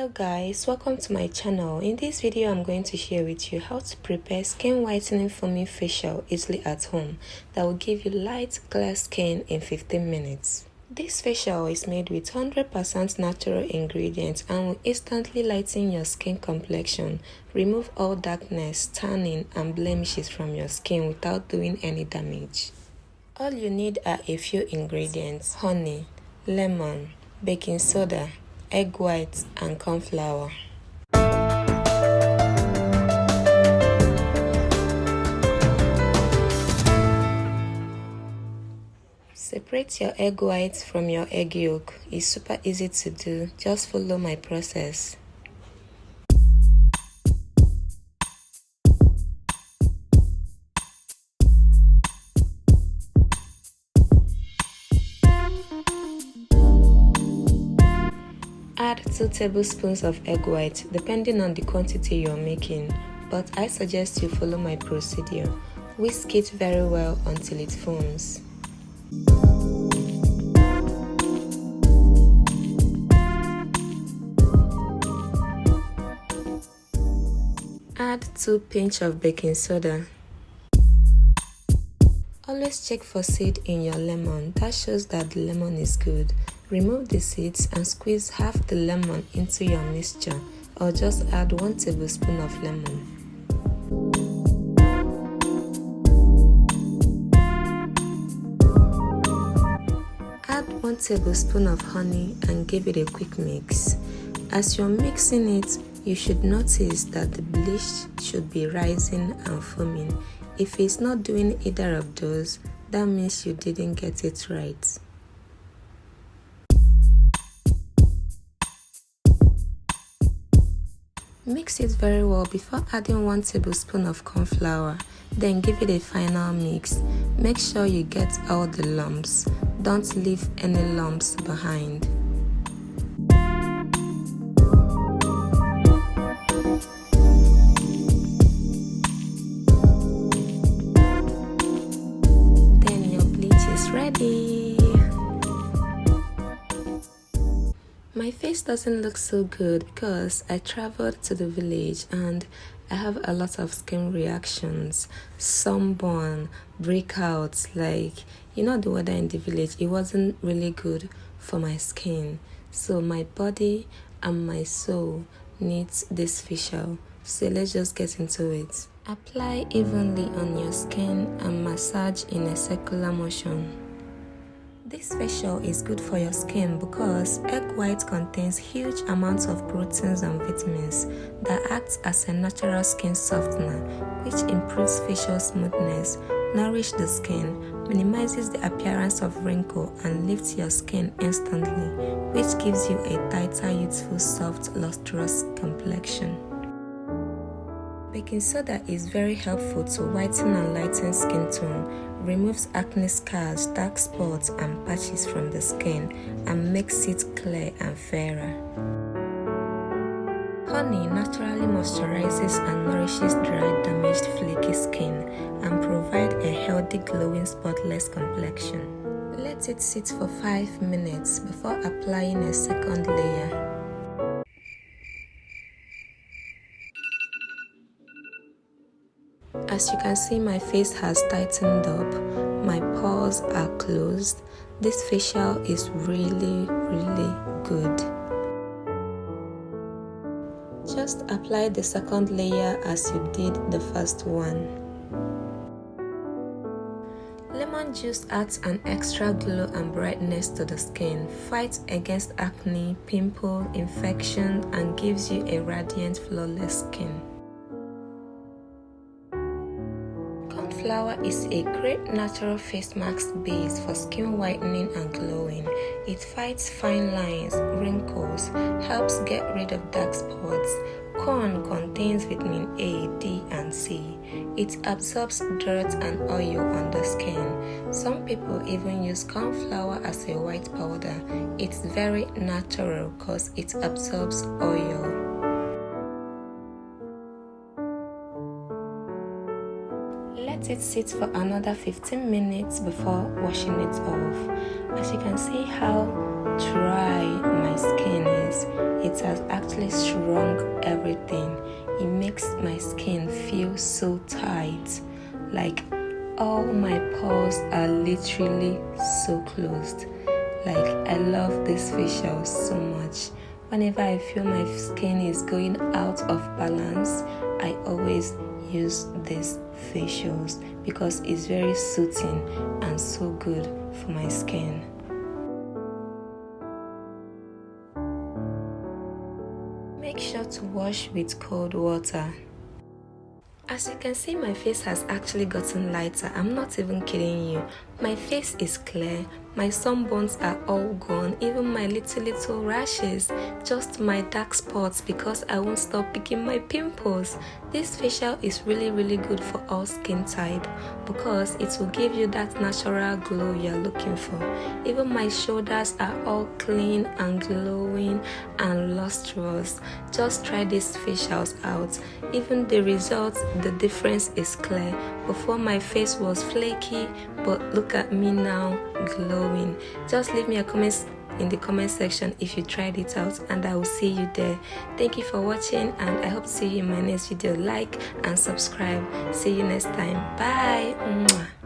Hello guys, welcome to my channel. In this video I'm going to share with you how to prepare skin whitening foaming facial easily at home that will give you light clear skin in 15 minutes. This facial is made with 100% natural ingredients and will instantly lighten your skin complexion, remove all darkness, tanning and blemishes from your skin without doing any damage. All you need are a few ingredients: honey, lemon, baking soda, egg white and corn flour. Separate your egg white from your egg yolk. It's super easy to do. Just follow my process. Add 2 tablespoons of egg white depending on the quantity you're making, but I suggest you follow my procedure. Whisk it very well until it foams. Add 2 pinches of baking soda. Always check for seed in your lemon. That shows that the lemon is good. Remove the seeds and squeeze half the lemon into your mixture, or just add 1 tablespoon of lemon. Add 1 tablespoon of honey and give it a quick mix. As you're mixing it, you should notice that the bleach should be rising and foaming. If it's not doing either of those, that means you didn't get it right. Mix it very well before adding 1 tablespoon of corn flour. Then give it a final mix. Make sure you get all the lumps. Don't leave any lumps behind. Then your bleach is ready. My face doesn't look so good because I traveled to the village and I have a lot of skin reactions, sunburn, breakouts, the weather in the village. It wasn't really good for my skin. So my body and my soul needs this facial. So let's just get into it. Apply evenly on your skin and massage in a circular motion. This facial is good for your skin because egg white contains huge amounts of proteins and vitamins that act as a natural skin softener, which improves facial smoothness, nourishes the skin, minimizes the appearance of wrinkle, and lifts your skin instantly, which gives you a tighter, youthful, soft, lustrous complexion. Baking soda is very helpful to whiten and lighten skin tone, removes acne scars, dark spots and patches from the skin, and makes it clear and fairer. Honey naturally moisturizes and nourishes dry, damaged, flaky skin and provides a healthy, glowing, spotless complexion. Let it sit for 5 minutes before applying a second layer. As you can see, my face has tightened up, my pores are closed. This facial is really good. Just apply the second layer as you did the first one. Lemon juice adds an extra glow and brightness to the skin, fights against acne, pimple, infection, and gives you a radiant, flawless skin. Flour is a great natural face mask base for skin whitening and glowing. It fights fine lines, wrinkles, helps get rid of dark spots. Corn contains vitamin A, D, and C. It absorbs dirt and oil on the skin. Some people even use corn flour as a white powder. It's very natural because it absorbs oil. Let it sit for another 15 minutes before washing it off. As you can see how dry my skin is. It has actually shrunk everything. It makes my skin feel so tight, like all my pores are literally so closed. Like, I love this facial so much. Whenever I feel my skin is going out of balance, I always use these facials because it's very soothing and so good for my skin. Make sure to wash with cold water. As you can see, my face has actually gotten lighter. I'm not even kidding you. My face is clear. My sunburns are all gone. Even my little rashes. Just my dark spots because I won't stop picking my pimples. This facial is really good for all skin type because it will give you that natural glow you're looking for. Even my shoulders are all clean and glowing and lustrous. Just try these facials out. Even the results, the difference is clear. Before, my face was flaky, but look at me now, glowing. Just leave me a comment in the comment section if you tried it out, and I will see you there. Thank you for watching, and I hope to see you in my next video. Like and subscribe. See you next time. Bye. Mwah.